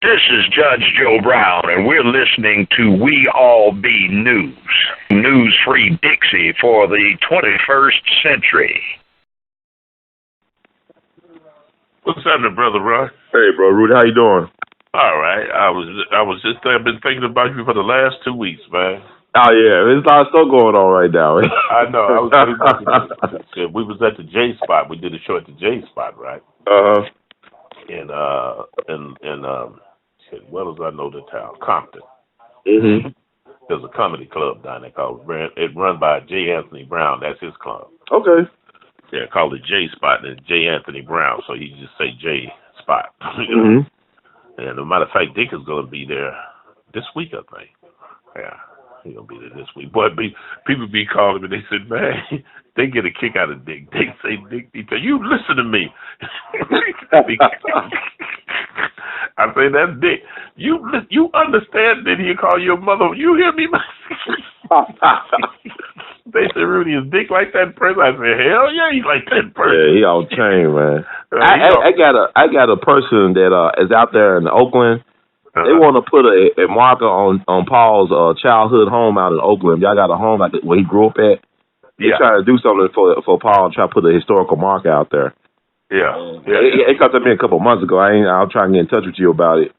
This is Judge Joe Brown, and we're listening to We All Be News. News-free Dixie for the 21st century. What's happening, Brother Roy? Hey, bro, Rudy, how you doing? All right. I've been thinking about you for the last 2 weeks, man. Oh, yeah, there's a lot of stuff going on right now. I know. We was at the J spot. We did a show at the J spot, right? Uh-huh. What was I know the town? Compton. Mm-hmm. There's a comedy club down there run by J. Anthony Brown. That's his club. Okay. Yeah, called the J spot, and it's J. Anthony Brown, so you just say J spot. Mm-hmm. And as a matter of fact, Dick is going to be there this week, I think. Yeah, he's going to be there this week. But people be calling me, they said, man, they get a kick out of Dick. They say, Dick, you listen to me. I say, that's Dick. You understand that he call your mother. You hear me? They said, Rudy, is Dick like that person? I said, hell yeah, he's like that person. Yeah, he all chain, man. I got a person that is out there in Oakland. They want to put a marker on Paul's childhood home out in Oakland. Y'all got a home like where he grew up at. They trying to do something for Paul and try to put a historical marker out there. Yeah. It got to me a couple of months ago. I'll try and get in touch with you about it.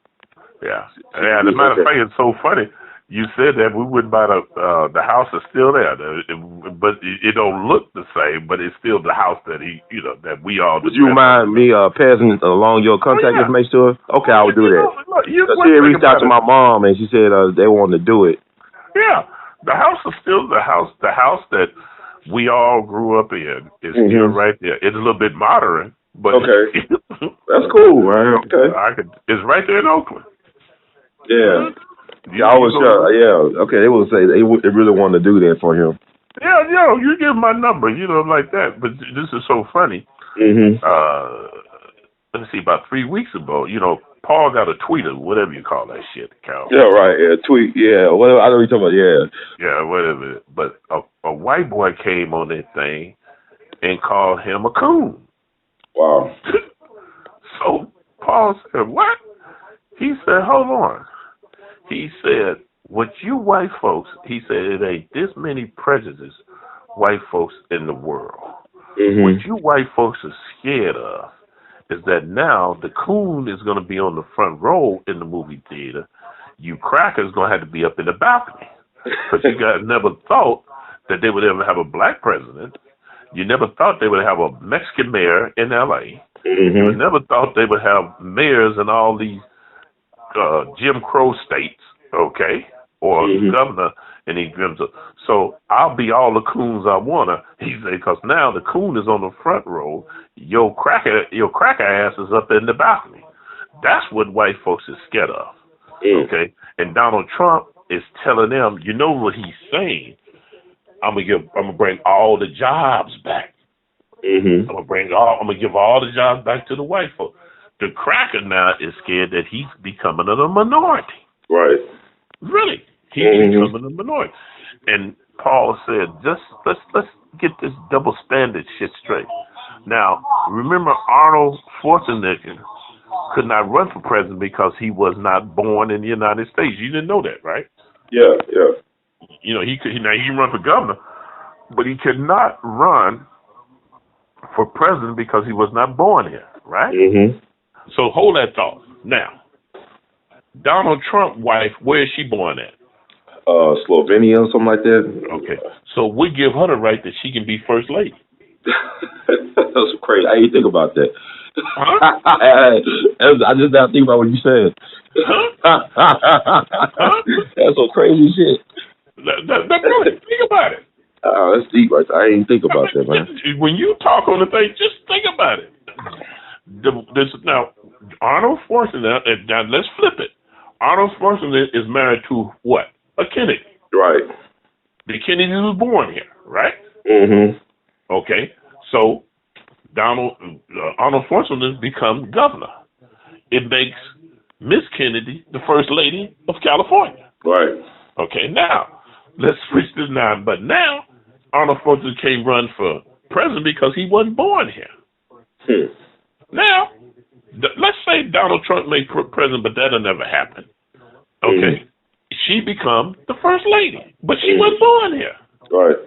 Yeah. Yeah. As a matter of fact, it's so funny. You said that we wouldn't buy the house is still there, but it don't look the same. But it's still the house that that we all. Would you mind me passing along your contact information to her? Okay, I will do that. She reached out to my mom and she said they wanted to do it. Yeah, the house is still the house. The house that we all grew up in is still right there. It's a little bit modern, but okay, that's cool, man. Okay, it's right there in Oakland. Yeah. Yeah, I was okay. They will say they really wanted to do that for him. Yeah, you give my number, like that. But this is so funny. Mm-hmm. Let's see, about 3 weeks ago, Paul got a tweet or whatever you call that shit account. Yeah, right. Yeah, tweet. Yeah, whatever. I know what you're talking about. Yeah. Yeah, whatever. But a white boy came on that thing and called him a coon. Wow. So Paul said, "What?" He said, "Hold on." He said, "What you white folks," he said, "it ain't this many prejudices white folks in the world. Mm-hmm. What you white folks are scared of is that now the coon is going to be on the front row in the movie theater. You crackers going to have to be up in the balcony. Because you guys never thought that they would ever have a black president. You never thought they would have a Mexican mayor in L.A. Mm-hmm. You never thought they would have mayors in all these Jim Crow states, okay, or governor in these gyms. So I'll be all the coons I wanna." He said, "Because now the coon is on the front row, your cracker ass is up in the balcony. That's what white folks is scared of, okay." And Donald Trump is telling them, you know what he's saying? I'm gonna bring all the jobs back. Mm-hmm. I'm gonna give all the jobs back to the white folks. The cracker now is scared that he's becoming a minority. Right. Really, he's becoming a minority. And Paul said, let's get this double standard shit straight. Now, remember, Arnold Schwarzenegger could not run for president because he was not born in the United States. You didn't know that, right? Yeah. He can run for governor, but he could not run for president because he was not born here, right? Mm-hmm. So hold that thought. Now, Donald Trump's wife, where is she born at? Slovenia or something like that. Okay. So we give her the right that she can be first lady. That's crazy. I didn't think about that. Huh? I just now think about what you said. That's some crazy shit. Really, think about it. Oh, that's deep right there. I didn't think about that, man. When you talk on the thing, just think about it. Now, Arnold Schwarzenegger, now let's flip it. Arnold Schwarzenegger is married to what? A Kennedy. Right. The Kennedy was born here, right? Mm-hmm. Okay. So Arnold Schwarzenegger becomes governor. It makes Miss Kennedy the first lady of California. Right. Okay. Now, let's switch to now. But now, Arnold Schwarzenegger can't run for president because he wasn't born here. Now, let's say Donald Trump made president, but that'll never happen. Okay, she become the first lady, but she wasn't born here. Right.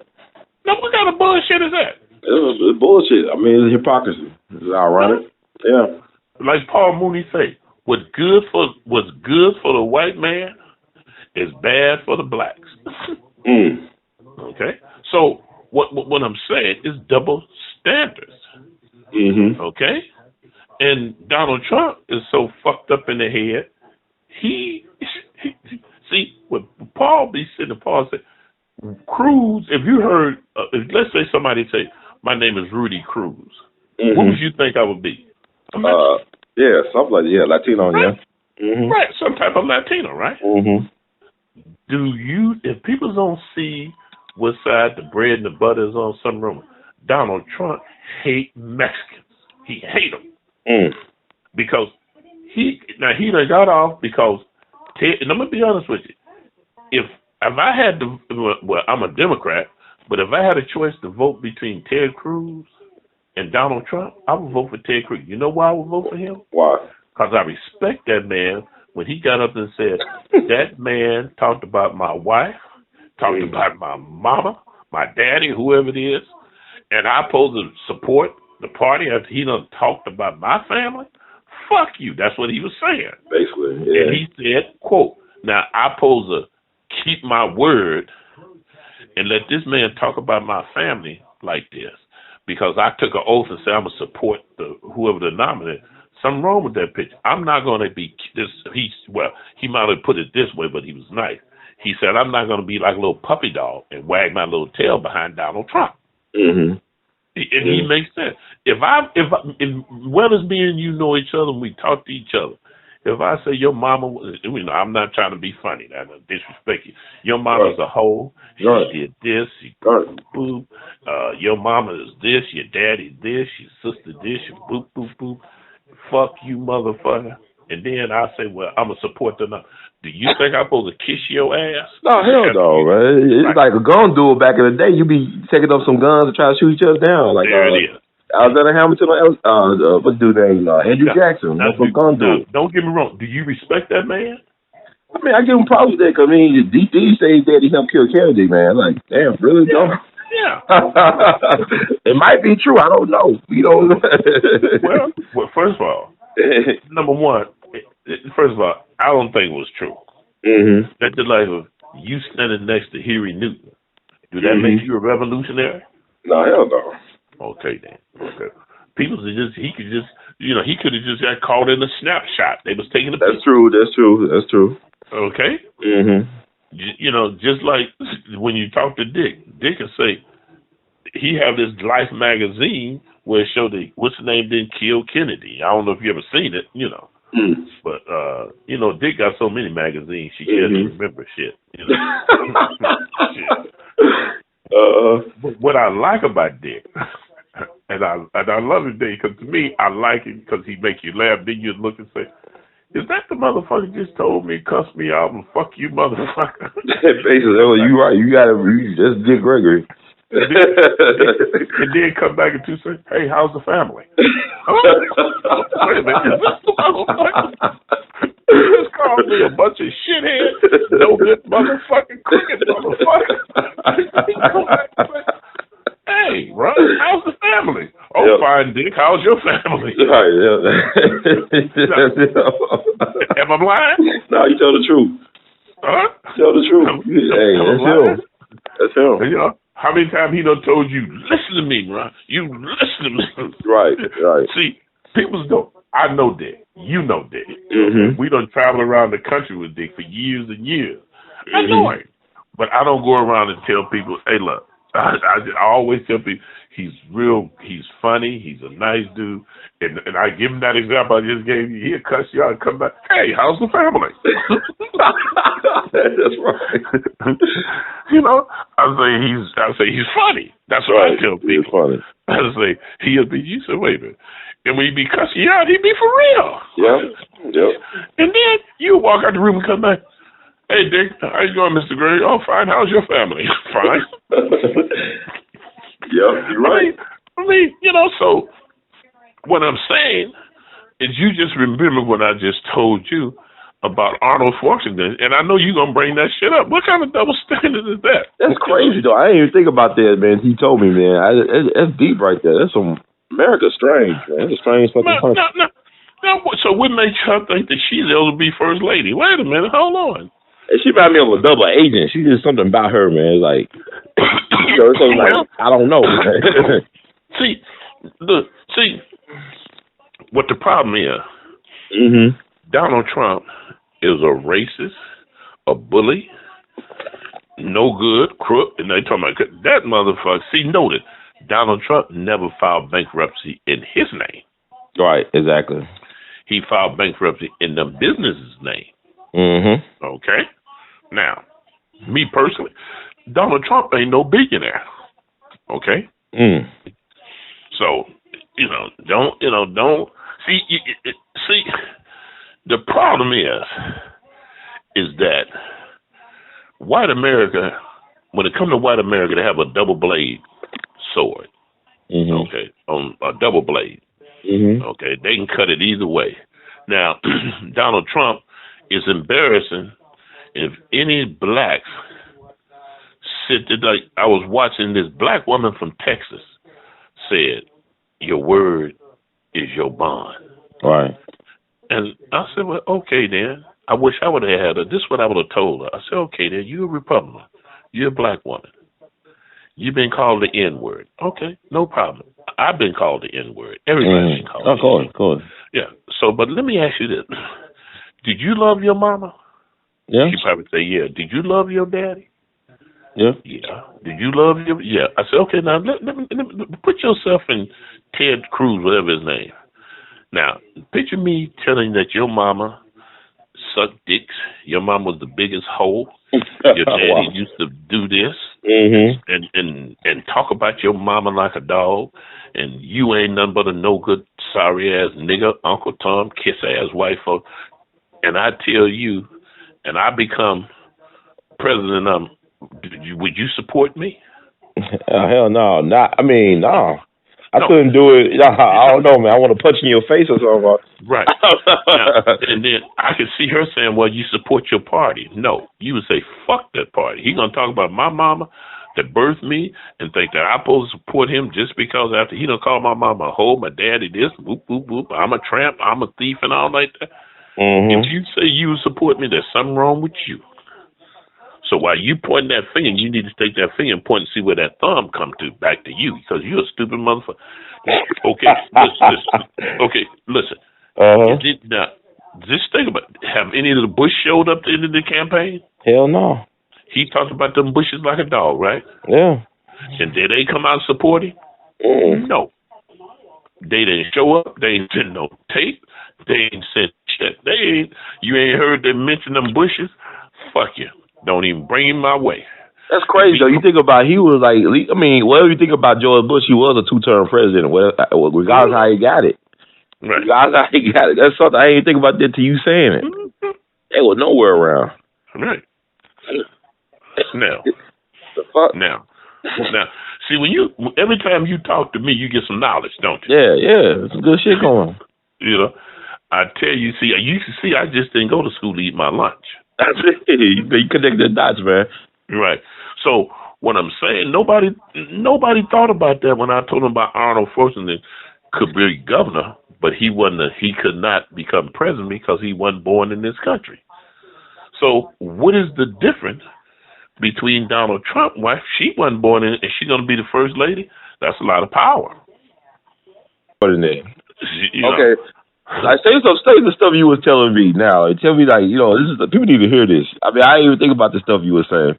Now what kind of bullshit is that? It's bullshit. I mean, it's hypocrisy. It's ironic. Yeah. Like Paul Mooney say, what's good for the white man is bad for the blacks. Okay, so what I'm saying is double standards. Okay, and Donald Trump is so fucked up in the head. He see what Paul be sitting. Paul said, Cruz. If you heard, let's say somebody say, my name is Rudy Cruz. What would you think I would be? Yeah, something like that. Yeah, Latino. Right? Yeah. Right, some type of Latino, right? If people don't see what side the bread and the butter is on, some room, Donald Trump hate Mexicans. He hate them because he done got off because and I'm gonna be honest with you. If I had to, well, I'm a Democrat, but if I had a choice to vote between Ted Cruz and Donald Trump, I would vote for Ted Cruz. You know why I would vote for him? Why? Because I respect that man when he got up and said, that man talked about my wife, talked about my mama, my daddy, whoever it is, and I'm supposed to support the party after he done talked about my family? Fuck you. That's what he was saying. Basically, yeah. And he said, quote, now I'm supposed to keep my word and let this man talk about my family like this because I took an oath and said I'm going to support whoever the nominee. Something wrong with that picture. I'm not going to be this. He might have put it this way, but he was nice. He said, I'm not going to be like a little puppy dog and wag my little tail behind Donald Trump. And he makes sense. If well as me and you know each other and we talk to each other, if I say your mama, I'm not trying to be funny, I don't disrespect you. Your mama's a hoe. She did this. She boop. Your mama is this. Your daddy this. Your sister this. Your boop boop boop. Fuck you, motherfucker. And then I say, well, I'm gonna support the. Do you think I'm supposed to kiss your ass? No, hell no, man. It's like a gun duel back in the day. You be taking up some guns and try to shoot each other down. Like there it is. Alexander Hamilton, what's dude name? Andrew Jackson. Don't get me wrong. Do you respect that man? I mean, I give him props with that because, I mean, these days that he helped kill Kennedy, man. Like, damn, really? Yeah. Yeah. It might be true. I don't know. You know. Well, first of all, number one, first of all, I don't think it was true. That's the life of you standing next to Huey Newton. Do that make you a revolutionary? No, hell no. Okay, then. Okay. He could have just got caught in a snapshot. They was taking a picture. That's true. Okay. Just like when you talk to Dick will say he have this Life magazine where it showed what's the name didn't kill Kennedy. I don't know if you ever seen it, but Dick got so many magazines she can't remember shit. But what I like about Dick, and I love it, Dick, because to me I like it because he make you laugh. Then you look and say, is that the motherfucker just told me, cuss me out, and fuck you, motherfucker? Basically, you right. That's GREgory. And then come back and say, hey, how's the family? Wait a minute, is this the motherfucker? You just called me a bunch of shitheads, no good motherfucking crooked motherfucker. Hey, bro, how's the family? Oh, fine, Dick. How's your family? Right, Am I lying? No, you tell the truth. Huh? Tell the truth. Hey, that's him. How many times he done told you, listen to me, bro. You listen to me. Right. See, people don't. I know Dick. You know Dick. We done travel around the country with Dick for years and years. I know him. But I don't go around and tell people, hey, look, I always tell people he's funny, he's a nice dude, and I give him that example I just gave you. He'll cuss you out and come back, hey, how's the family? That's right. I say he's funny. That's what I tell people. He's funny. I say you say, wait a minute. And when he be cussing you out, he be for real. Yep. And then you walk out the room and come back. Hey, Dick, how you going, Mr. Gray? Oh, fine. How's your family? Fine. Yep, you're right. So what I'm saying, is you just remember what I just told you about Arnold Schwarzenegger, and I know you're going to bring that shit up. What kind of double standard is that? That's crazy, though. I didn't even think about that, man. He told me, man. That's deep right there. That's some America strange, man. That's a strange fucking country. Now, so what makes her think that she's able to be first lady? Wait a minute, hold on. She reminded me of a double agent. She did something about her, man. Like, like I don't know. see, what the problem is. Donald Trump is a racist, a bully, no good, crook, and they talking about that motherfucker. See, noted, Donald Trump never filed bankruptcy in his name. Right, exactly. He filed bankruptcy in the business's name. Okay? Now, me personally, Donald Trump ain't no billionaire. Okay? So, don't see. See, the problem is that white America, when it comes to white America, they have a double blade sword. Okay, on a double blade. Okay, they can cut it either way. Now, Donald Trump is embarrassing. If any blacks sit there, like I was watching this black woman from Texas said, "Your word is your bond." Right. And I said, well, okay then. I wish I would have had her. This is what I would have told her. I said, okay then, you're a Republican. You're a black woman. You've been called the N-word. Okay, no problem. I've been called the N-word. Everybody's been called the N-word. Of course. Yeah. So, but let me ask you this. Did you love your mama? Yeah. She probably say, yeah. Did you love your daddy? Yeah. Yeah. Did you love your... Yeah. I said, okay, now, let me put yourself in Ted Cruz, whatever his name. Now, picture me telling that your mama sucked dicks. Your mama was the biggest hoe. Your daddy used to do this and talk about your mama like a dog. And you ain't nothing but a no good, sorry ass nigga, Uncle Tom, kiss ass white folk. And I tell you, and I become president, would you support me? Hell no. No. I couldn't do it. I don't know, man. I want to punch in your face or something. Right. Now, and then I could see her saying, well, you support your party. No. You would say, fuck that party. He going to talk about my mama that birthed me and think that I'm supposed to support him just because after he done called my mama a hoe, my daddy this, whoop, whoop, whoop, I'm a tramp, I'm a thief and all like that. If you say you would support me, there's something wrong with you. So while you point that finger, you need to take that finger and point and see where that thumb come to, back to you, because you're a stupid motherfucker. Okay, listen. Now, just think about it. Have any of the Bush showed up to the end of the campaign? Hell no. He talked about them bushes like a dog, right? Yeah. And did they come out and support him? No. They didn't show up. They ain't sent no tape. They ain't sent shit. You ain't heard them mention them bushes? Fuck you. Don't even bring him my way. That's crazy, though. You think about, he was like, whatever you think about George Bush, he was a two-term president, regardless how he got it. Right. Regardless how he got it. That's something I didn't think about that till you saying it. They was nowhere around. Right. Now, see, every time you talk to me, you get some knowledge, don't you? Yeah. Some good shit going on. I tell you, I just didn't go to school to eat my lunch. That's it. You connect the dots, man. Right. So what I'm saying, nobody thought about that when I told them about Arnold Schwarzenegger could be governor, but he could not become president because he wasn't born in this country. So what is the difference between Donald Trump, wife? She wasn't born in, and she's going to be the first lady. That's a lot of power. What is that? Okay. Like, say the stuff you was telling me now. Tell me, like, people need to hear this. I didn't even think about the stuff you were saying.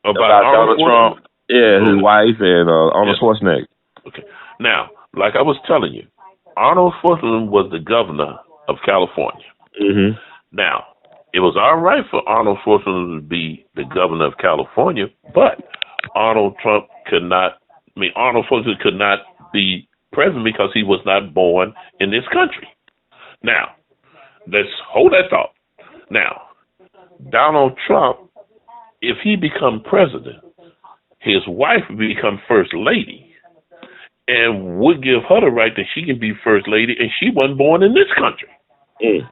About Donald Trump? Yeah, his wife and Arnold Schwarzenegger. Okay. Now, like I was telling you, Arnold Schwarzenegger was the governor of California. Now, it was all right for Arnold Schwarzenegger to be the governor of California, but Arnold Schwarzenegger could not be president because he was not born in this country. Now, let's hold that thought. Now, Donald Trump, if he become president, his wife will become first lady, and would give her the right that she can be first lady, and she wasn't born in this country. Mm.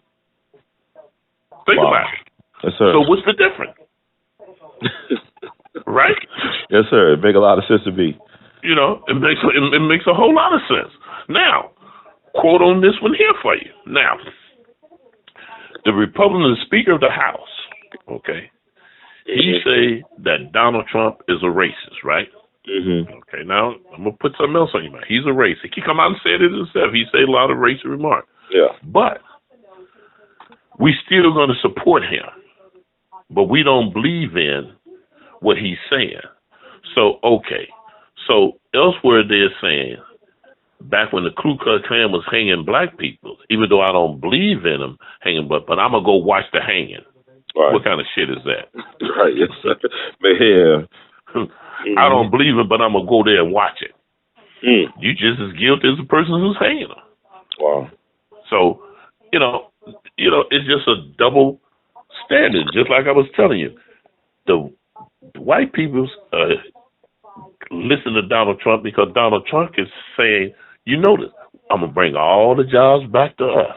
Think about it. Yes, sir. So what's the difference? Right? Yes, sir. It makes a lot of sense to me. You know, it makes a whole lot of sense. Now, quote on this one here for you. Now, the Republican, the Speaker of the House, okay, he say that Donald Trump is a racist, right? Mm-hmm. Okay, now I'm gonna put something else on your mind. He's a racist. He come out and said it himself. He say a lot of racist remarks. Yeah. But we still gonna support him. But we don't believe in what he's saying. So okay. So elsewhere they're saying back when the Ku Klux Klan was hanging black people, even though I don't believe in them hanging, but I'm gonna go watch the hanging. Right. What kind of shit is that? Right, yes, sir. But yeah. I don't believe it, but I'm gonna go there and watch it. Mm. You just as guilty as the person who's hanging them. Wow. So, you know, it's just a double standard. Just like I was telling you, the white people listen to Donald Trump because Donald Trump is saying, you notice, I'm gonna bring all the jobs back to us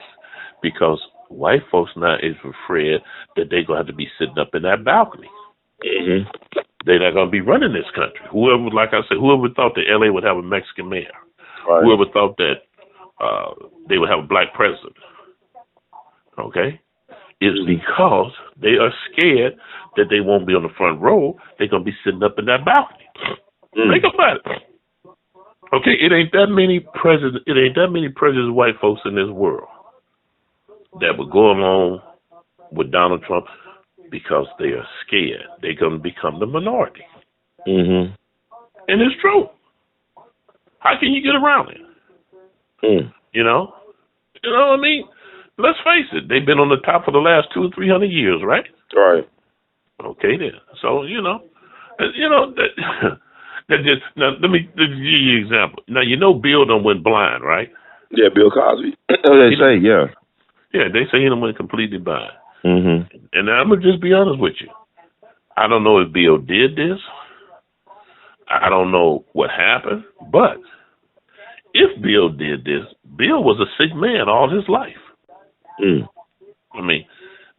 because white folks now is afraid that they're gonna have to be sitting up in that balcony. Mm-hmm. They're not gonna be running this country. Whoever, like I said, whoever thought that L.A. would have a Mexican mayor, right. Whoever thought that they would have a black president, okay, is because they are scared that they won't be on the front row. They're gonna be sitting up in that balcony. Think about it. Okay, it ain't that many presidents white folks in this world that would go along with Donald Trump because they are scared they're going to become the minority. Mm-hmm. And it's true. How can you get around it? Mm. You know what I mean? Let's face it. They've been on the top for the last 200 or 300 years, right? Right. Okay, then. So that just now. Let me give you an example. Now Bill done went blind, right? Yeah, Bill Cosby. They say, yeah. Yeah, they say he done went completely blind. Mm-hmm. And I'm gonna just be honest with you. I don't know if Bill did this. I don't know what happened, but if Bill did this, Bill was a sick man all his life. Mm. I mean,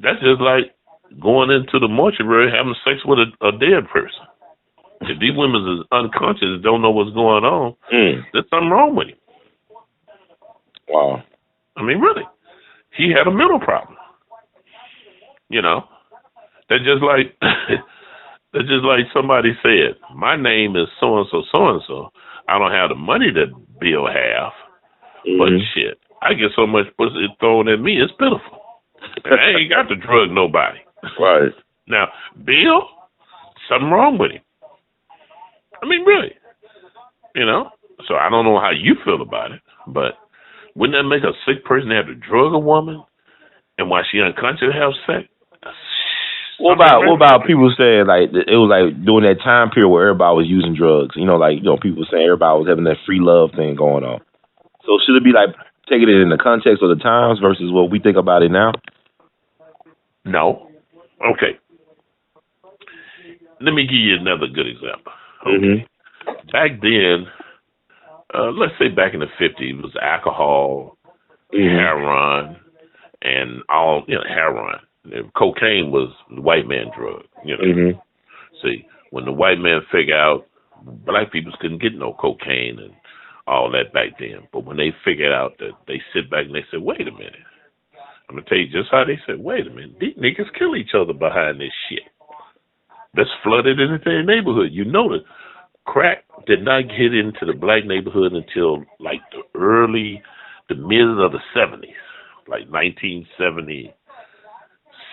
that's just like going into the mortuary having sex with a dead person. If these women is unconscious and don't know what's going on, there's something wrong with him. Wow. I mean, really. He had a mental problem. That's just like somebody said, my name is so-and-so, so-and-so. I don't have the money that Bill have, but shit, I get so much pussy thrown at me, it's pitiful. And I ain't got to drug nobody. Right. Now, Bill, something wrong with him. I mean, really. So I don't know how you feel about it, but wouldn't that make a sick person have to drug a woman and while she unconscious have sex? What about people saying like it was like during that time period where everybody was using drugs? People saying everybody was having that free love thing going on. So should it be like taking it in the context of the times versus what we think about it now? No. Okay. Let me give you another good example. Okay. Back then, let's say back in the 50s, it was alcohol, heroin, and all, heroin. Cocaine was the white man drug, See, when the white man figured out black people couldn't get no cocaine and all that back then, but when they figured out that, they sit back and they said, wait a minute. I'm going to tell you just how they said, wait a minute, these niggas kill each other behind this shit. That's flooded into their neighborhood. You know that crack did not get into the black neighborhood until like the mid of the 70s, like 1970.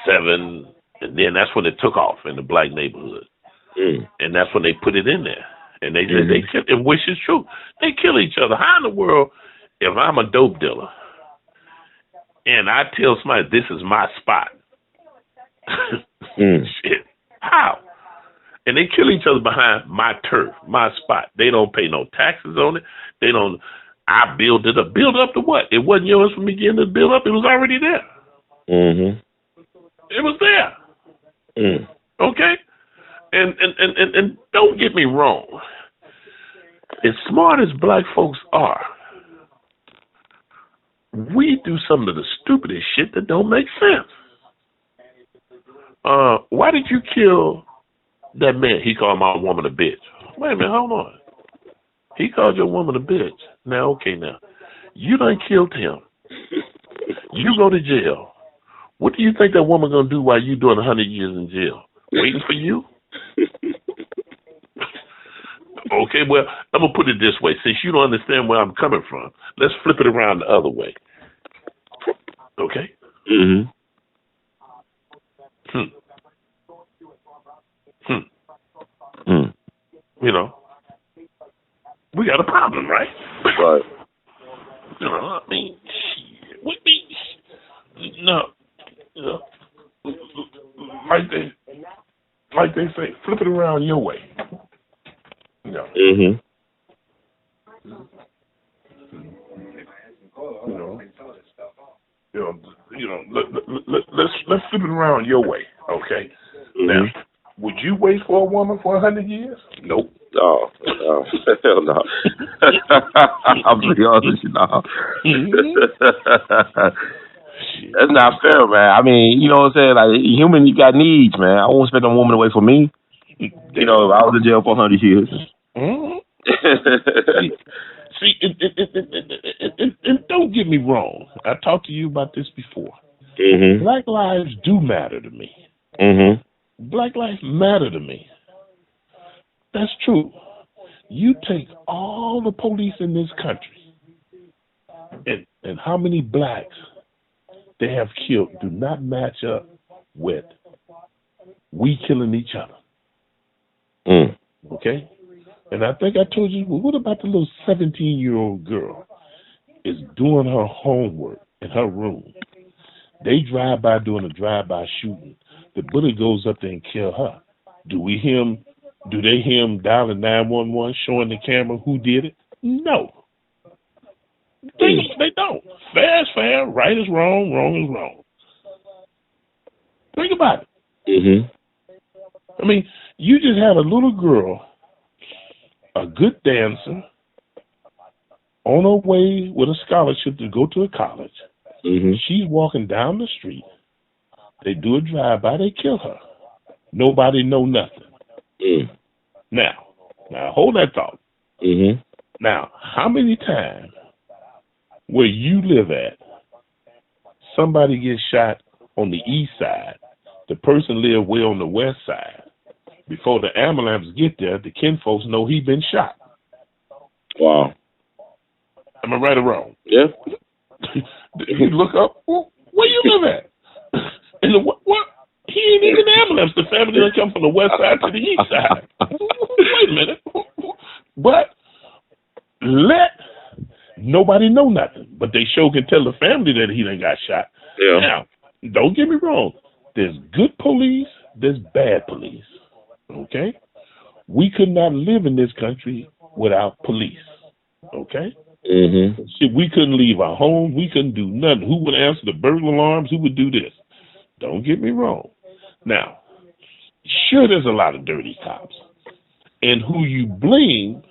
And then that's when it took off in the black neighborhood. And that's when they put it in there. And they said they kill, and which is true. They kill each other. How in the world, if I'm a dope dealer and I tell somebody this is my spot, shit, how? And they kill each other behind my turf, my spot. They don't pay no taxes on it. They don't. I build it up. Build up to what? It wasn't yours from the beginning to build up. It was already there. It was there. Okay? And don't get me wrong. as smart as black folks are, we do some of the stupidest shit that don't make sense. Why did you kill that man? He called my woman a bitch. Wait a minute, hold on. He called your woman a bitch. Now, okay, now, you done killed him. You go to jail. What do you think that woman gonna do while you doing 100 years in jail? Waiting for you? Okay, well, I'm gonna put it this way. Since you don't understand where I'm coming from, let's flip it around the other way. Okay? Mm-hmm. You know, we got a problem, right? Right. You know, I mean, shit. What means? No. You know, like they say, flip it around your way. You know. Mm-hmm. Let's flip it around your way, okay? Mm-hmm. Now, would you wait for a woman for 100 years? Nope. No, hell no. I'm being honest with you, no. That's not fair, man. I mean, you know what I'm saying? Like, human, you got needs, man. I won't expect a woman to wait for me. You know, if I was in jail for 100 years. Mm-hmm. See, and don't get me wrong. I talked to you about this before. Mm-hmm. Black lives do matter to me. Mm-hmm. Black lives matter to me. That's true. You take all the police in this country, and how many blacks they have killed do not match up with we killing each other. Okay? And I think I told you, well, what about the little 17-year-old girl is doing her homework in her room? They drive by doing a drive-by shooting. The bullet goes up there and kill her. Do they hear him dialing 911, showing the camera who did it? No. They don't. Fair is fair, right is wrong, wrong is wrong. Think about it. Mm-hmm. I mean, you just had a little girl, a good dancer, on her way with a scholarship to go to a college. Mm-hmm. She's walking down the street. They do a drive-by. They kill her. Nobody know nothing. Now, hold that thought. Mm-hmm. Now, how many times where you live at, somebody gets shot on the east side, the person live way on the west side. Before the ambulance get there, the kinfolks know he been shot. Wow. Am I right or wrong? Yeah. You look up, well, where you live at? And what? He ain't even in the ambulance. The family done come from the west side to the east side. Wait a minute. But nobody know nothing. But they sure can tell the family that he done got shot. Yeah. Now, don't get me wrong. There's good police, there's bad police. Okay? We could not live in this country without police. Okay? Mm-hmm. Shit, we couldn't leave our home. We couldn't do nothing. Who would answer the burglar alarms? Who would do this? Don't get me wrong. Now, sure, there's a lot of dirty cops. And who you blame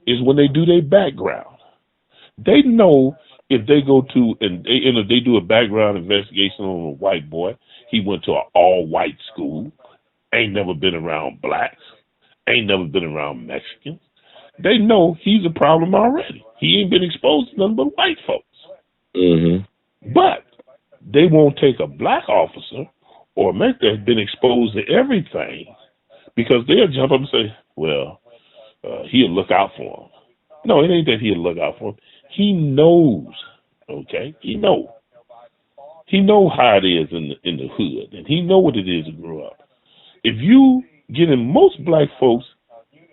is when they do their background. They know if they go to, and they do a background investigation on a white boy, he went to an all-white school, ain't never been around blacks, ain't never been around Mexicans. They know he's a problem already. He ain't been exposed to nothing but white folks. Mm-hmm. But they won't take a black officer or make that been exposed to everything because they'll jump up and say, well, he'll look out for him. No, it ain't that he'll look out for him. He knows, okay? He know how it is in the hood, and he know what it is to grow up. If you get in most black folks,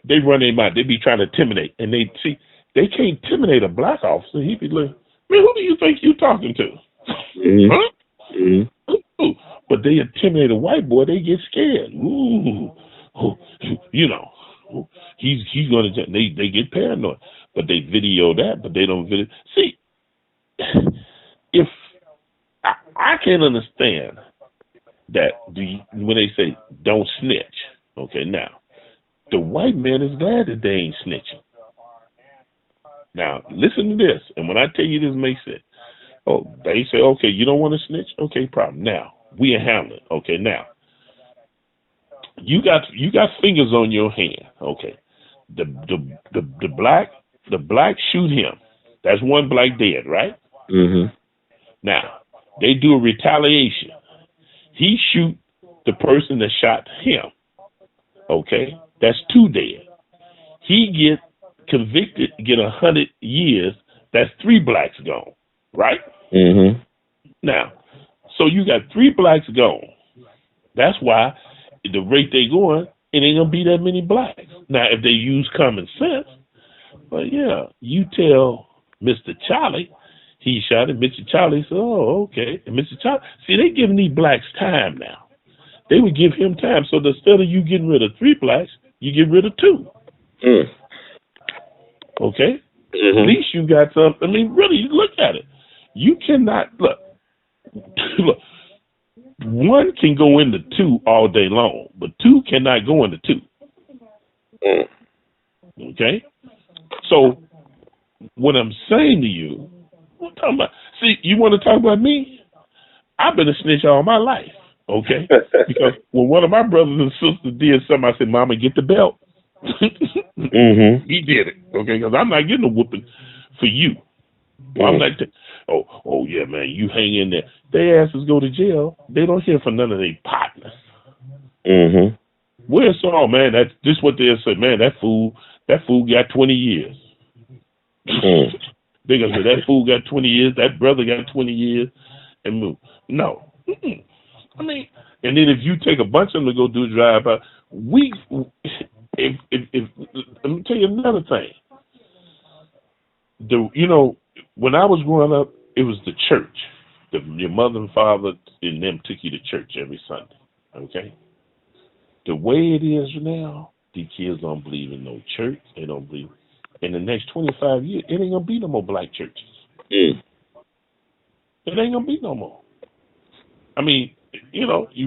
they run their mouth. They be trying to intimidate, and they can't intimidate a black officer. He be like, man, who do you think you talking to? Mm-hmm. Huh? Mm-hmm. But they intimidate a white boy, they get scared. Ooh, you know, he's gonna. They get paranoid, but they video that, but they don't video. See, if I can't understand that when they say don't snitch. Okay, now the white man is glad that they ain't snitching. Now, listen to this, and when I tell you this makes sense. Oh, they say, okay, you don't want to snitch? Okay, problem. Now, we are handling. Okay, now, you got fingers on your hand. Okay, the black shoot him. That's one black dead, right? Mm-hmm. Now, they do a retaliation. He shoot the person that shot him. Okay, that's 2 dead. He get convicted, get 100 years. That's 3 blacks gone, right? Mm-hmm. Now, so you got 3 blacks gone. That's why the rate they going, it ain't gonna be that many blacks. Now, if they use common sense, well, yeah, you tell Mr. Charlie he shot it. Mr. Charlie said, "Oh, okay." And Mr. Charlie, see, they giving these blacks time now. They would give him time. So instead of you getting rid of 3 blacks, you get rid of 2. Mm. Okay? Mm-hmm. At least you got some. I mean, really, look at it. You cannot, look, 1 can go into 2 all day long, but 2 cannot go into 2. Mm. Okay? So, what I'm saying to you, what I'm talking about, see, you want to talk about me? I've been a snitch all my life. Okay? Because when one of my brothers and sisters did something, I said, "Mama, get the belt." Mm-hmm. He did it. Okay? Because I'm not getting a whooping for you. Well, I'm not. Oh yeah, man. You hang in there. Their asses go to jail. They don't hear from none of their partners. Mm-hmm. Where's all, man? That's just what they'll say. Man, that fool got 20 years. Mm. They're gonna say that fool got 20 years. That brother got 20 years, and move. No. Mm-mm. I mean, and then if you take a bunch of them to go do a drive-by, if let me tell you another thing. When I was growing up, it was the church. Your mother and father and them took you to church every Sunday. Okay? The way it is now, these kids don't believe in no church. They don't believe. In the next 25 years, it ain't going to be no more black churches. Mm. It ain't going to be no more. I mean,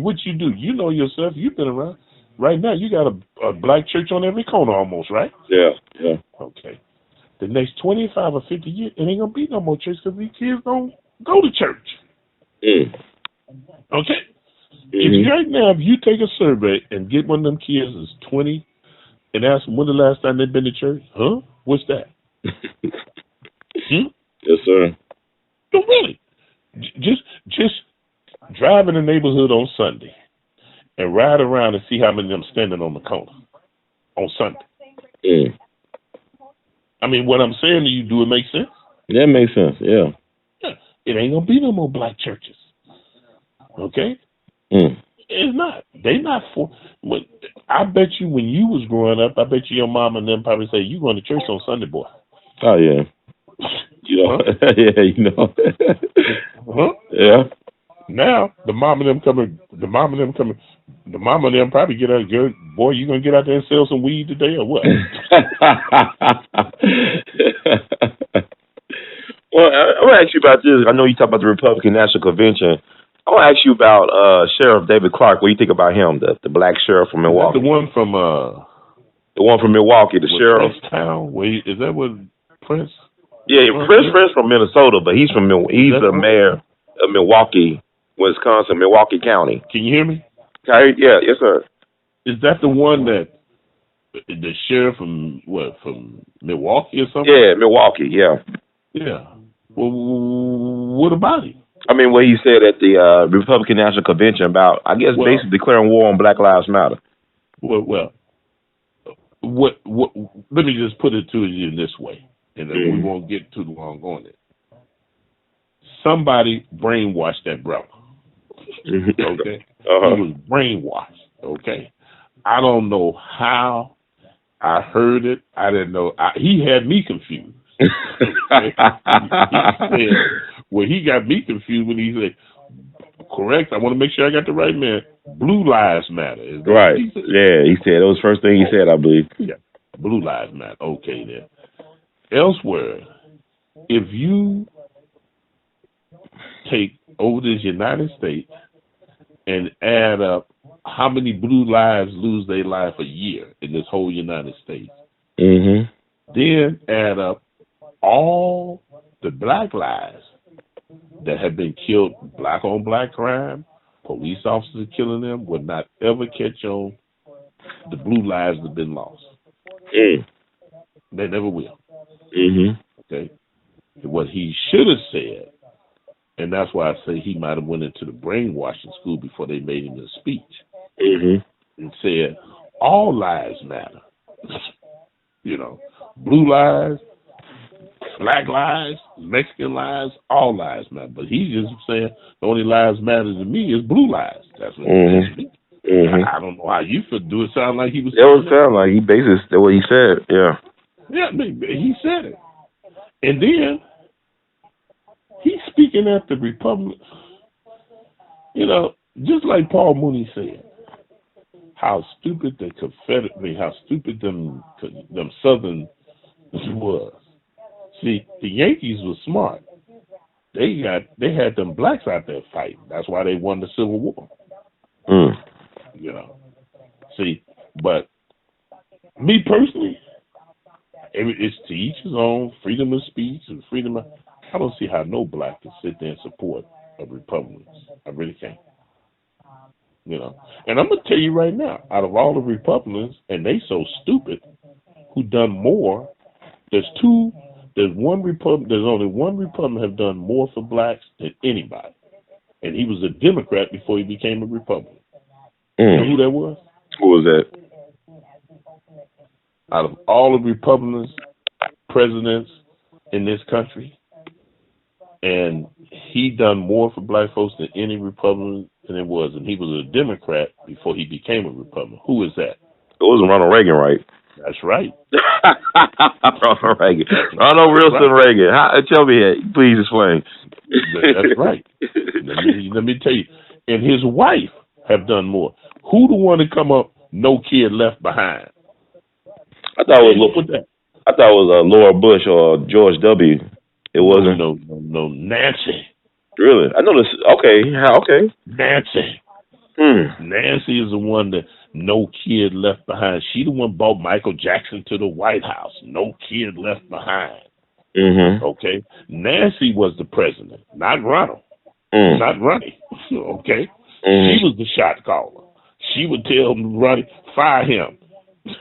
what you do, you know yourself. You've been around. Right now, you got a black church on every corner almost, right? Yeah, yeah. Okay. The next 25 or 50 years, it ain't going to be no more church because these kids don't go to church. Mm. Okay? Mm-hmm. If you take a survey and get one of them kids that's 20 and ask them when the last time they've been to church, huh? What's that? Yes, sir. No, really. Just drive in the neighborhood on Sunday and ride around and see how many of them standing on the corner on Sunday. Mm. I mean, what I'm saying to you, do it make sense? Yeah, it makes sense, yeah. It ain't going to be no more black churches. Okay? Mm. It's not. They not for. I bet you when you was growing up, I bet you your mom and them probably say, "You going to church on Sunday, boy." Oh, yeah. Huh? Yeah, Huh? Yeah. Now, the mom and them probably get out, "Good boy, you going to get out there and sell some weed today or what?" Well, I want to ask you about this. I know you talk about the Republican National Convention. I want to ask you about Sheriff David Clark. What do you think about him, the black sheriff from Milwaukee? Is that the one from the one from Milwaukee, the sheriff. Town? Is that what Prince? Yeah, Prince from Minnesota, but he's the mayor of Milwaukee, Wisconsin, Milwaukee County. Can you hear me? Okay, yeah, yes, sir. Is that the one that the sheriff from Milwaukee or something? Yeah, Milwaukee, yeah. Yeah. Well, what about him? I mean, what he said at the Republican National Convention about, I guess, basically declaring war on Black Lives Matter. Well, what? Let me just put it to you in this way, and then we won't get too long on it. Somebody brainwashed that brother. Okay, He was brainwashed. Okay, I don't know how I heard it. I didn't know. He had me confused. He got me confused when he said, "Correct. I want to make sure I got the right man. Blue lives matter." Right. Yeah, he said that was the first thing he said, I believe. Yeah, blue lives matter. Okay, then. Elsewhere, if you take over this United States and add up how many blue lives lose their life a year in this whole United States, then add up all the black lives that have been killed, black on black crime, police officers killing them, would not ever catch on the blue lives that have been lost. They never will. Okay? What he should have said, and that's why I say he might have went into the brainwashing school before they made him a speech, and said, all lives matter. You know, blue lives, black lives, Mexican lives, all lives matter. But he's just saying the only lives matter to me is blue lives. That's what he said to me. I don't know how you feel. Do it sound like he was? It would sound like he basically what he said. Yeah. Yeah, he said it, and then he's speaking at the Republic. You know, just like Paul Mooney said, how stupid the Confederate, how stupid them Southern was. See, the Yankees were smart. They had them blacks out there fighting. That's why they won the Civil War. You know, see, but me personally, it's to each his own, freedom of speech and freedom of, I don't see how no black can sit there and support a Republican. I really can't. You know, and I'm gonna tell you right now, out of all the Republicans, and they so stupid, who done more, there's only one Republican have done more for blacks than anybody, and he was a Democrat before he became a Republican. You know who that was? Who was that? Out of all the Republicans, presidents in this country, and he done more for black folks than any Republican than it was, and he was a Democrat before he became a Republican. Who is that? It was Ronald Reagan, right? That's right. Ronald Reagan. Ronald Wilson Reagan. Tell me that. Please explain. That's right. Let me tell you. And his wife have done more. Who the one to come up, no kid left behind? I thought it was Laura Bush or George W. It wasn't. No, Nancy. Really? I know this. Okay. Nancy. Nancy is the one that no kid left behind. She the one brought Michael Jackson to the White House. No kid left behind. Okay. Nancy was the president, not Ronald, not Ronnie. Okay. She was the shot caller. She would tell Ronnie, fire him.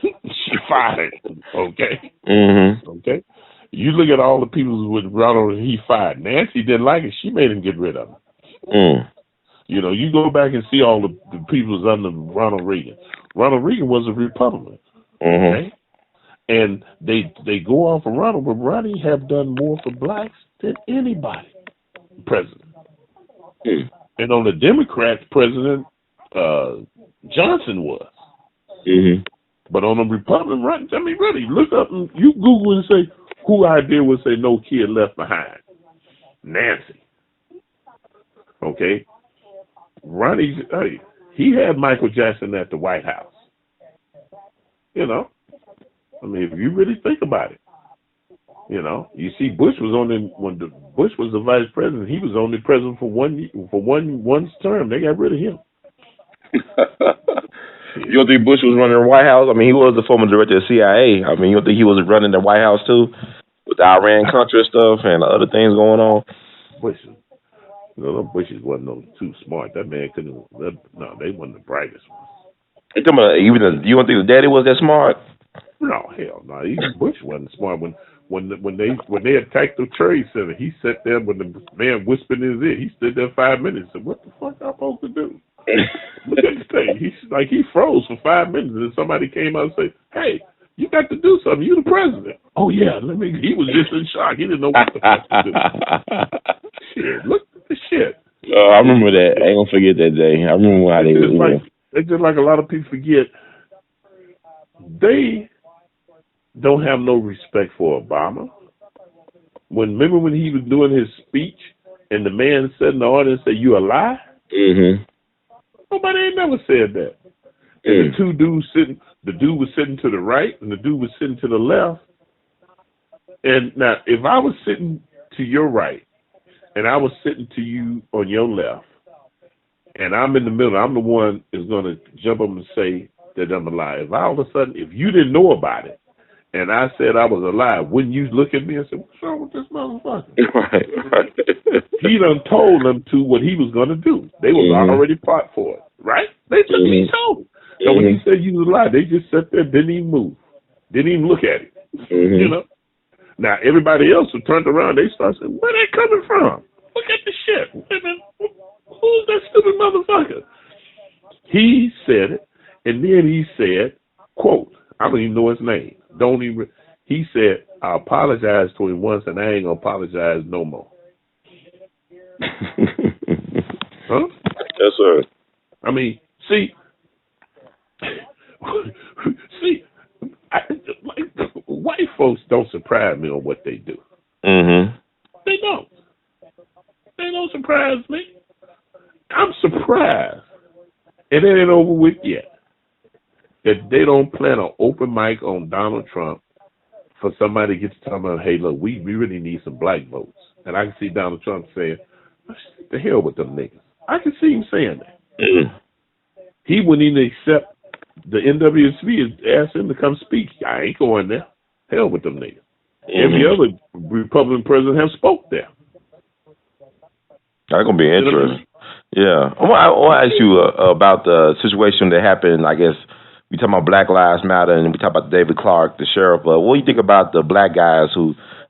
She fired him. Okay. Okay. You look at all the people with Ronald he fired. Nancy didn't like it. She made him get rid of him. You know, you go back and see all the people who's under Ronald Reagan. Ronald Reagan was a Republican. Okay? And they go off of Ronald, but Ronnie have done more for blacks than anybody president. And on the Democrats, President Johnson was. But on the Republican, really, look up and you Google and say, who idea would say no kid left behind? Nancy. Okay? Ronnie, he had Michael Jackson at the White House. You know? I mean, if you really think about it. You know, you see Bush was when Bush was the vice president, he was only president for one term. They got rid of him. You don't think Bush was running the White House? I mean, he was the former director of the CIA. I mean, you don't think he was running the White House too? With the Iran-Contra stuff and other things going on? Bushes wasn't too smart. That man couldn't. No, they weren't the brightest ones. You don't think the daddy was that smart? No, hell no. Even Bush wasn't smart. When they attacked the Trade Center, he sat there when the man whispered in his ear. He stood there 5 minutes and said, "What the fuck I'm supposed to do?" Look at the thing. He froze for 5 minutes, and then somebody came out and said, "Hey, you got to do something. You the president." Oh yeah, he was just in shock. He didn't know what the fuck to do. Shit, look at the shit. I remember that. I ain't gonna forget that day. I remember how it's just like a lot of people forget. They don't have no respect for Obama. Remember when he was doing his speech and the man sat in the audience and said, "You a lie?" Nobody ain't never said that. And the two dudes the dude was sitting to the right and the dude was sitting to the left. And now, if I was sitting to your right and I was sitting to you on your left, and I'm in the middle, I'm the one that's going to jump up and say that I'm a lie. If all of a sudden, if you didn't know about it, and I said I was alive, wouldn't you look at me and say, what's wrong with this motherfucker? Right. He done told them to what he was going to do. They was already fought for it, right? They just be told. So when he said you was alive, they just sat there, didn't even move, didn't even look at it. You know. Now everybody else who turned around, they started saying, where they coming from? Look at the shit. Who's that stupid motherfucker? He said it, and then he said, quote, I don't even know his name. He said, I apologized to him once and I ain't gonna apologize no more. Huh? Yes, sir. I mean, see, white folks don't surprise me on what they do. They don't. They don't surprise me. I'm surprised, and it ain't over with yet, that they don't plan an open mic on Donald Trump for somebody to get to talk about, hey, look, we really need some black votes. And I can see Donald Trump saying, the hell with them niggas. I can see him saying that. He wouldn't even accept the NWSB asked him to come speak. I ain't going there. Hell with them niggas. Every other Republican president have spoke there. That's going to be interesting. Yeah. I want to ask you about the situation that happened, I guess. We talk about Black Lives Matter, and we talk about David Clark, the sheriff. What do you think about the black guys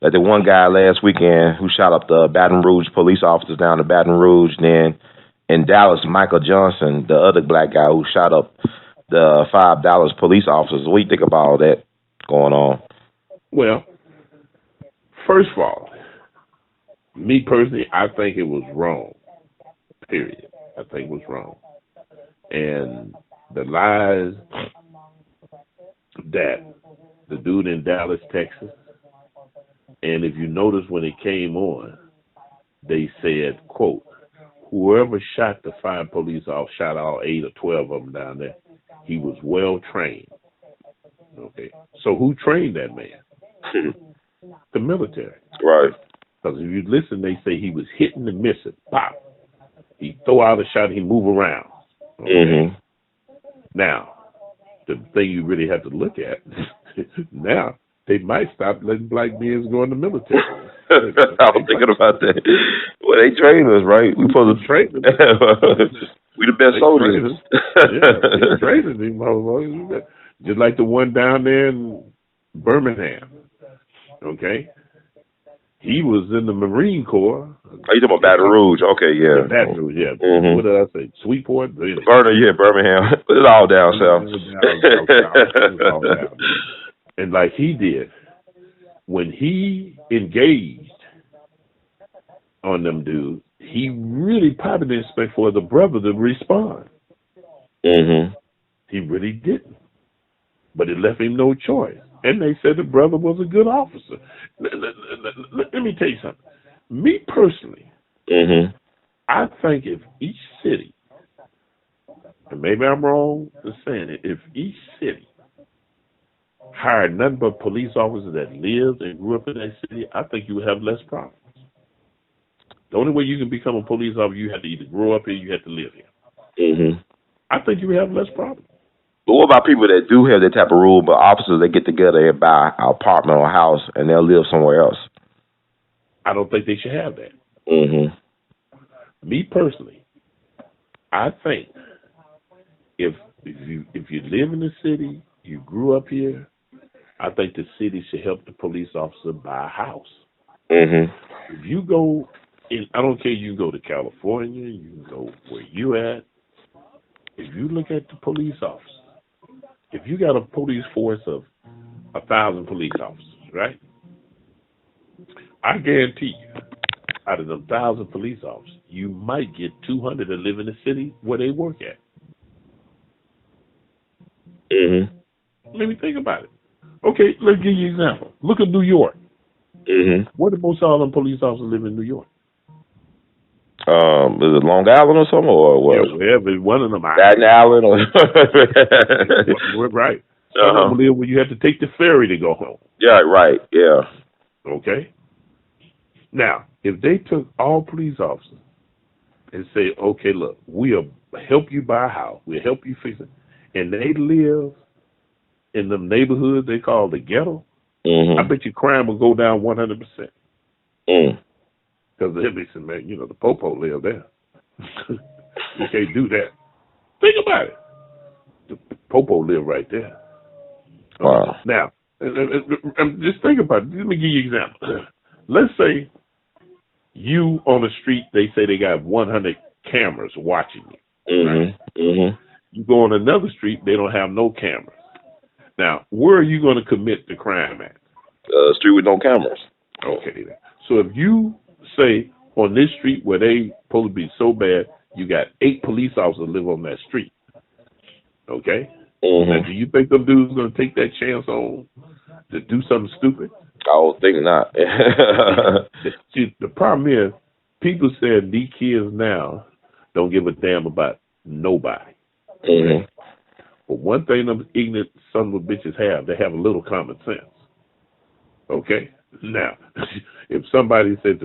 like the one guy last weekend who shot up the Baton Rouge police officers down in Baton Rouge, and then in Dallas, Michael Johnson, the other black guy who shot up the 5 Dallas police officers? What do you think about all that going on? Well, first of all, me personally, I think it was wrong, period. I think it was wrong. And the lies that the dude in Dallas, Texas, and if you notice when it came on, they said, quote, whoever shot the 5 police officers, shot all 8 or 12 of them down there, he was well trained. Okay. So who trained that man? The military. Right. Because if you listen, they say he was hitting and missing. Pop. He throw out a shot, he move around. Okay? Now, the thing you really have to look at, now, they might stop letting black men go in the military. I was thinking about that. Well, they train us, right? We supposed to train them. We the best soldiers. They train these motherfuckers. Just like the one down there in Birmingham. Okay? He was in the Marine Corps. Oh, you talking about Baton Rouge? Okay, yeah. Baton Rouge, yeah. What did I say? Sweetport? Birmingham. It's all down south. It's all down. And like he did, when he engaged on them dudes, he really probably didn't expect for the brother to respond. He really didn't. But it left him no choice. And they said the brother was a good officer. Let me tell you something. Me personally, I think if each city, and maybe I'm wrong in saying it, if each city hired nothing but police officers that lived and grew up in that city, I think you would have less problems. The only way you can become a police officer, you have to either grow up here, you have to live here. I think you would have less problems. But what about people that do have that type of rule, but officers that get together and buy an apartment or a house and they'll live somewhere else? I don't think they should have that. Me personally, I think if you live in the city, you grew up here, I think the city should help the police officer buy a house. If you go, I don't care, you can go to California, you can go where you at. If you look at the police officers, if you got a police force of 1,000 police officers, right? I guarantee you, out of them 1,000 police officers, you might get 200 that live in the city where they work at. Let me think about it. Okay, let's give you an example. Look at New York. Where do most all them police officers live in New York? Is it Long Island or something, or what? Yeah, wherever one of them. Staten Island, or right. Some of them live where you have to take the ferry to go home. Yeah, right. Yeah. Okay. Now, if they took all police officers and say, "Okay, look, we'll help you buy a house, we'll help you fix it," and they live in the neighborhood they call the ghetto, I bet you crime will go down 100%. Because the hippies said, man, the popo live there. You can't do that. Think about it. The popo live right there. Wow. Now, just think about it. Let me give you an example. Let's say you on the street, they say they got 100 cameras watching you. Right? You go on another street, they don't have no cameras. Now, where are you going to commit the crime at? Street with no cameras. Okay. So if you say on this street where they supposed to be so bad, you got 8 police officers live on that street. Okay? Now, do you think them dudes going to take that chance on to do something stupid? I would think not. See, the problem is, people said these kids now don't give a damn about nobody. Okay? But one thing them ignorant son of a bitches have, they have a little common sense. Okay? Now, if somebody says,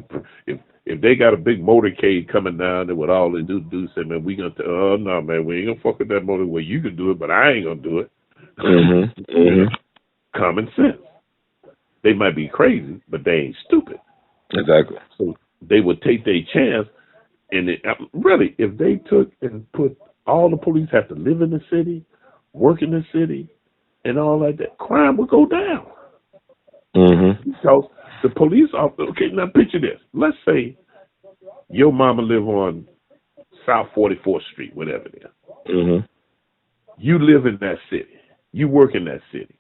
if they got a big motorcade coming down there with all they do say, man, we gonna, oh no, man, we ain't gonna fuck with that motor. Well, you can do it, but I ain't gonna do it. Common sense. They might be crazy, but they ain't stupid. Exactly. So they would take their chance, and really, if they took and put all the police have to live in the city, work in the city, and all like that, crime would go down. Because the police officer, okay, now picture this. Let's say your mama live on South 44th Street, whatever it is. You live in that city. You work in that city.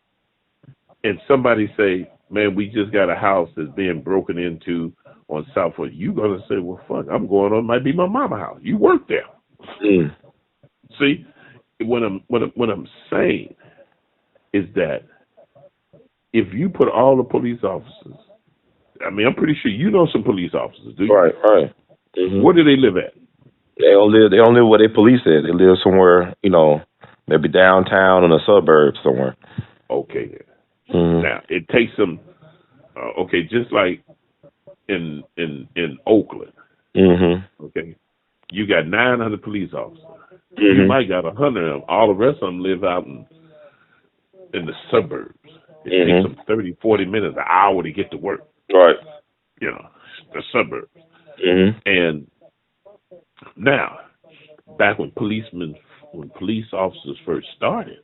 And somebody say, man, we just got a house that's being broken into on South 40th. You're going to say, well, fuck, I'm going on, might be my mama house. You work there. See, what I'm saying is that if you put all the police officers, I mean, I'm pretty sure you know some police officers, do you? Right. Where do they live at? They don't live where they police at. They live somewhere, maybe downtown in a suburb somewhere. Okay. Now, it takes them, just like in Oakland. Okay. You got 900 police officers. You might got 100 of them. All the rest of them live out in the suburbs. It takes them 30, 40 minutes, an hour to get to work. Right. The suburbs. And now, back when police officers first started,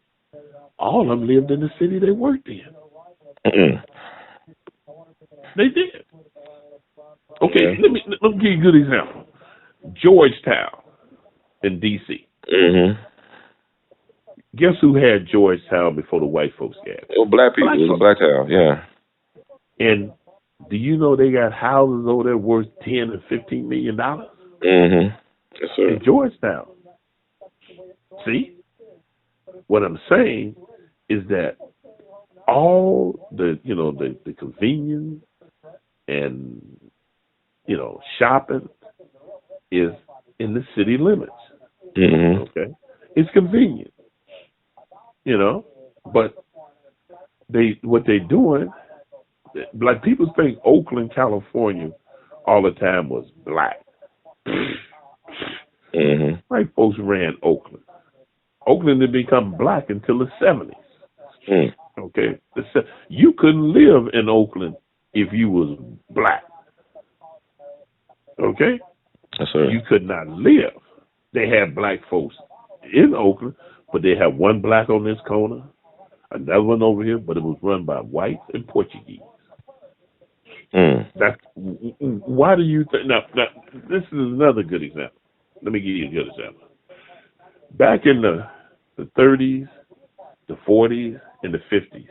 all of them lived in the city they worked in. They did. Okay, let me give you a good example. Georgetown in D.C. Guess who had Georgetown before the white folks got it? Black people. It was a black town, yeah. And do you know they got houses over there worth $10 and $15 million? Yes, sir. In Georgetown. See? What I'm saying is that all the convenience and shopping is in the city limits. Okay, it's convenient, but what they doing, like people think Oakland, California, all the time was black. White folks ran Oakland. Oakland didn't become black until the 70s. Okay, you couldn't live in Oakland if you was black. Okay, yes, sir. You could not live. They had black folks in Oakland, but they had one black on this corner, another one over here, but it was run by whites and Portuguese. That's why do you think? Now, this is another good example. Let me give you a good example. Back in the 30s, the 40s, and the 50s,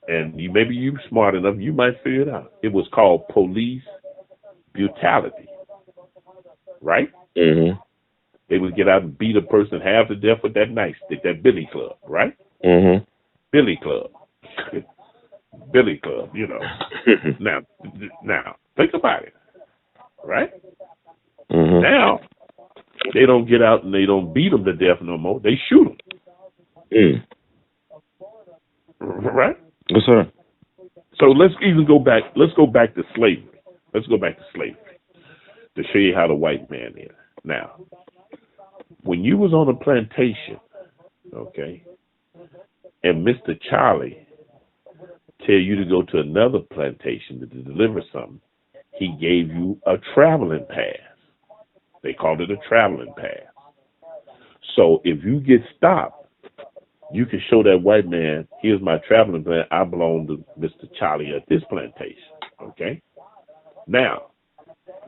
and maybe you're smart enough, you might figure it out. It was called police brutality, right? They would get out and beat a person half to death with that nightstick, that billy club, right? Billy club. Billy club, Now, think about it, right? Now, they don't get out and they don't beat them to death no more. They shoot them. Right? Yes, sir. So let's go back to slavery. Let's go back to slavery to show you how the white man is. Now, when you was on a plantation, okay, and Mr. Charlie tell you to go to another plantation to deliver something, he gave you a traveling pass. They called it a traveling pass. So if you get stopped, you can show that white man, here's my traveling pass. I belong to Mr. Charlie at this plantation. Okay? Now,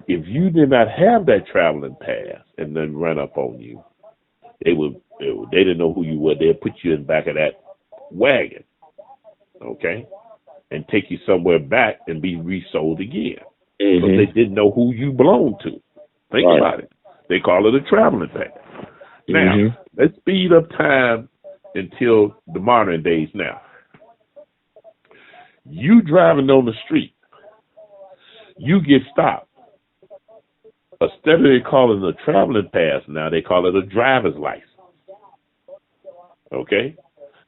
if you did not have that traveling pass and then run up on you, they didn't know who you were. They'd put you in the back of that wagon, okay, and take you somewhere back and be resold again. Because they didn't know who you belonged to. Think about it. They call it a traveling pass. Now, let's speed up time until the modern days now. You driving on the street, you get stopped. Instead of they calling it a traveling pass, now they call it a driver's license. Okay?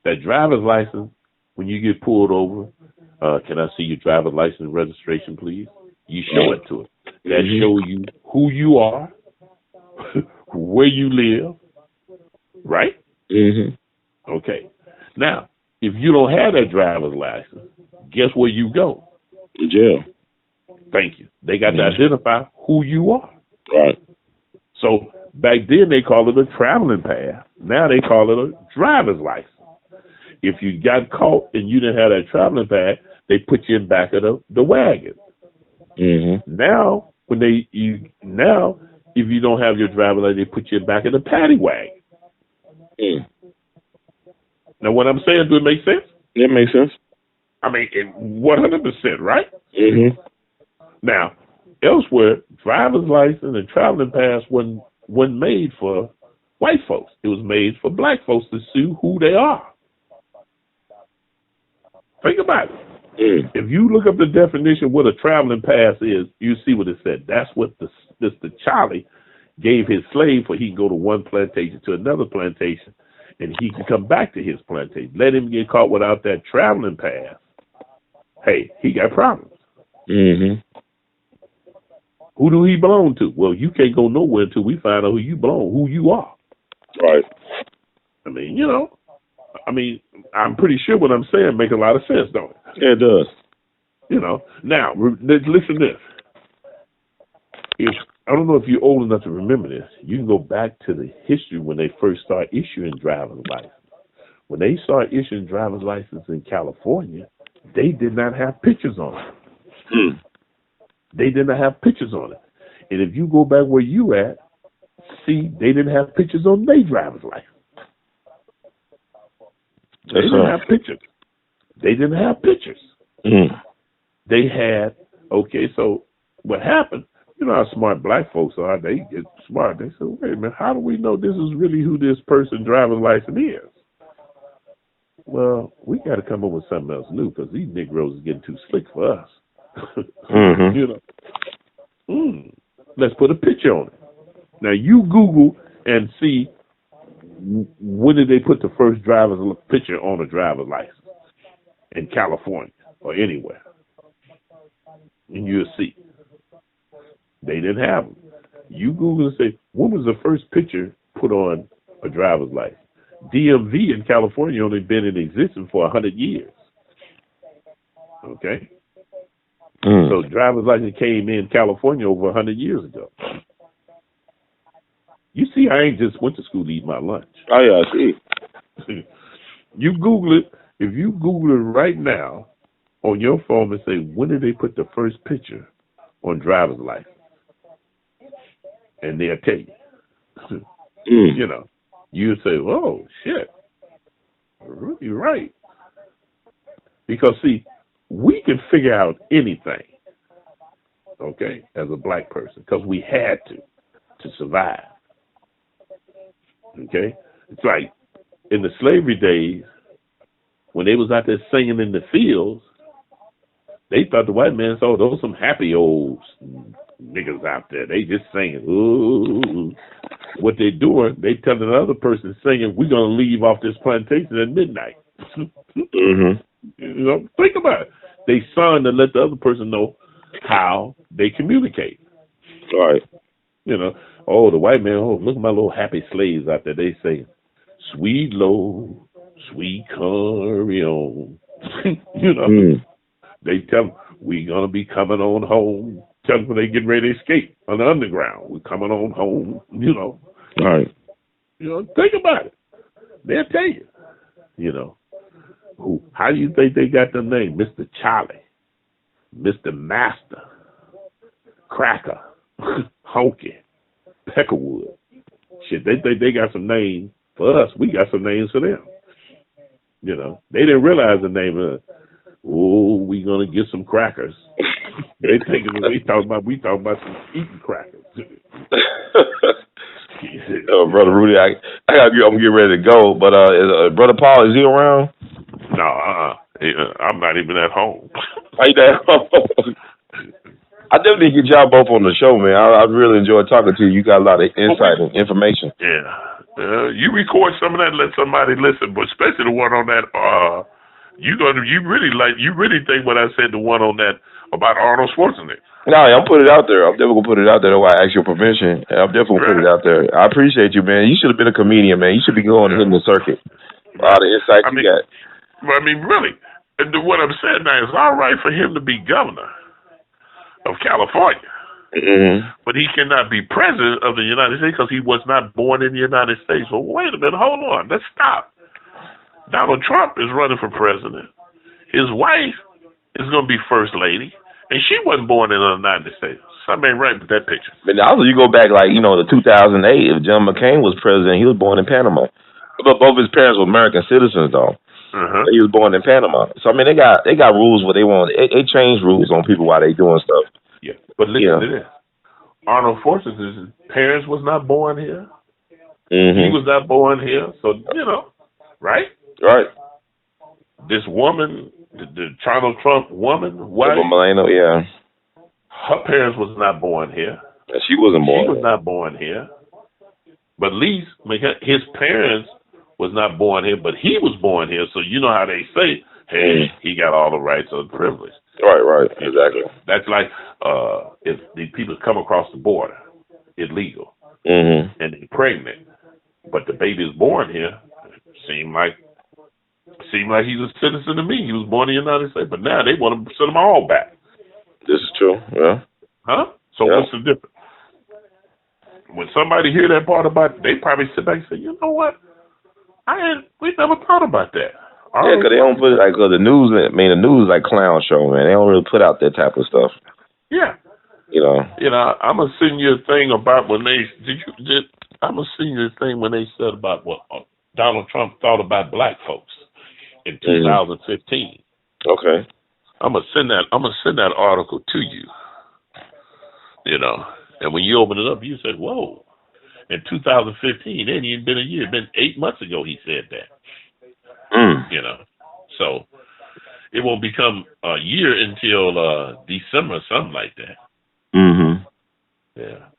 That driver's license, when you get pulled over, can I see your driver's license and registration, please? You show it to it. That shows you who you are, where you live, right? Okay. Now, if you don't have that driver's license, guess where you go? To jail. Thank you. They got to identify who you are. Right. So back then they called it a traveling pass. Now they call it a driver's license. If you got caught and you didn't have that traveling pass, they put you in the back of the wagon. Now when if you don't have your driver's license, they put you in the back of the paddy wagon. Now what I'm saying, do it make sense? It makes sense. I mean, 100%, right? Now, elsewhere, driver's license and traveling pass wasn't made for white folks. It was made for black folks to see who they are. Think about it. If you look up the definition of what a traveling pass is, you see what it said. That's what Mr. Charlie gave his slave for. He can go to one plantation to another plantation, and he can come back to his plantation. Let him get caught without that traveling pass. Hey, he got problems. Who do he belong to? Well, you can't go nowhere until we find out who you belong, who you are. Right. I mean, I'm pretty sure what I'm saying makes a lot of sense, don't it? Yeah, it does. Now, listen to this. I don't know if you're old enough to remember this. You can go back to the history when they first started issuing driver's license. When they started issuing driver's license in California, they did not have pictures on it. They did not have pictures on it. And if you go back where you at, see, they didn't have pictures on their driver's license. They didn't have pictures. They didn't have pictures. They had, so what happened, you know how smart black folks are, they get smart. They say, wait a minute, how do we know this is really who this person's driver's license is? Well, we got to come up with something else new because these Negroes are getting too slick for us. Let's put a picture on it. Now, you Google and see when did they put the first driver's picture on a driver's license in California or anywhere. And you'll see. They didn't have them. You Google and say, when was the first picture put on a driver's license? DMV in California only been in existence for 100 years. Okay? So driver's license came in California over 100 years ago. You see, I ain't just went to school to eat my lunch. Oh, yeah, I see. You Google it. If you Google it right now on your phone and say, when did they put the first picture on driver's license? And they'll tell you. You say, oh, shit. You're right. Because, see, we can figure out anything, okay, as a black person, because we had to survive. Okay? It's like in the slavery days, when they was out there singing in the fields, they thought the white man saw those some happy old niggas out there. They just singing. Ooh. What they doing, they telling the other person singing, we're going to leave off this plantation at midnight. Think about it. They sung to let the other person know how they communicate. Right. The white man, look at my little happy slaves out there. They say, sweet low, sweet carry on. You know, they tell them, we going to be coming on home. Tell them when they get ready to escape on the underground. We're coming on home, you know. All right. You know, think about it. They'll tell you, you know. How do you think they got the name? Mr. Charlie, Mr. Master, Cracker, Honky, Peckerwood. Shit, they think they got some names for us. We got some names for them. You know, they didn't realize the name of, we gonna get some crackers. They thinking we talking about some eating crackers. Brother Rudy, I'm getting ready to go. But Brother Paul, is he around? No, I'm not even at home. Are you at home? I definitely get y'all both on the show, man. I really enjoyed talking to you. You got a lot of insight and information. Yeah. You record some of that, let somebody listen, but especially the one on that. You really think what I said, the one on that about Arnold Schwarzenegger? No, I'm putting it out there. I'm definitely gonna put it out there. That's why I asked your permission. I'm definitely gonna put it out there. I appreciate you, man. You should have been a comedian, man. You should be going and hitting the circuit. All the insight you got. I mean, really, what I'm saying now is all right for him to be governor of California, but he cannot be president of the United States because he was not born in the United States. Well, wait a minute, hold on, let's stop. Donald Trump is running for president. His wife is going to be first lady, and she wasn't born in the United States. Something ain't right with that picture. But also, you go back to 2008, if John McCain was president, he was born in Panama. But both his parents were American citizens, though. He was born in Panama. So, I mean, they got rules what they want. They change rules on people while they doing stuff. Yeah, but listen to this. Arnold Schwarzenegger's parents was not born here. He was not born here. So, right? Right. This woman, the Donald Trump woman, wife, yeah. Her parents was not born here. She wasn't born. She was not born here. But at least his parents was not born here, but he was born here. So you know how they say, hey, he got all the rights and privilege. Right, exactly. That's like if these people come across the border, illegal, and they're pregnant, but the baby is born here. Seemed like he's a citizen to me. He was born in the United States, but now they want to send them all back. This is true. Yeah. Huh? So what's the difference? When somebody hear that part about it, they probably sit back and say, you know what? We never thought about that. Yeah, because they don't put it cause the news is like clown show, man. They don't really put out that type of stuff. Yeah. I'm gonna send you a thing about when they I'm gonna send you a thing when they said about what Donald Trump thought about black folks in 2015. Okay. I'm gonna send that article to you. And when you open it up, you said, "Whoa!" In 2015, it ain't even been a year. It's been 8 months ago he said that. So it won't become a year until December or something like that. Yeah.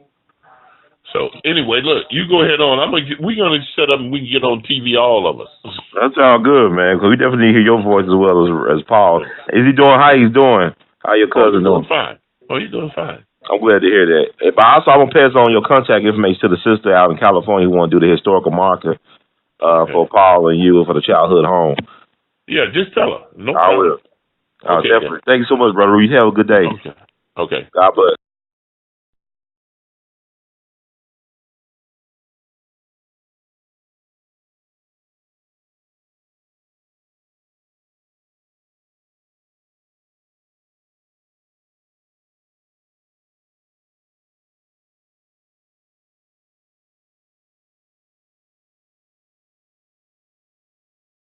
So anyway, look, you go ahead on. We're gonna set up and we can get on TV, all of us. That sounds good, man. Because we definitely hear your voice as well as Paul. Is he doing? How he's doing? How your cousin doing? Fine. He's doing fine. I'm glad to hear that. But also, I'm gonna pass on your contact information to the sister out in California who want to do the historical marker for Paul and you for the childhood home. Yeah, just tell her. No problem. I will. Definitely. Thank you so much, brother. You have a good day. Okay. God bless.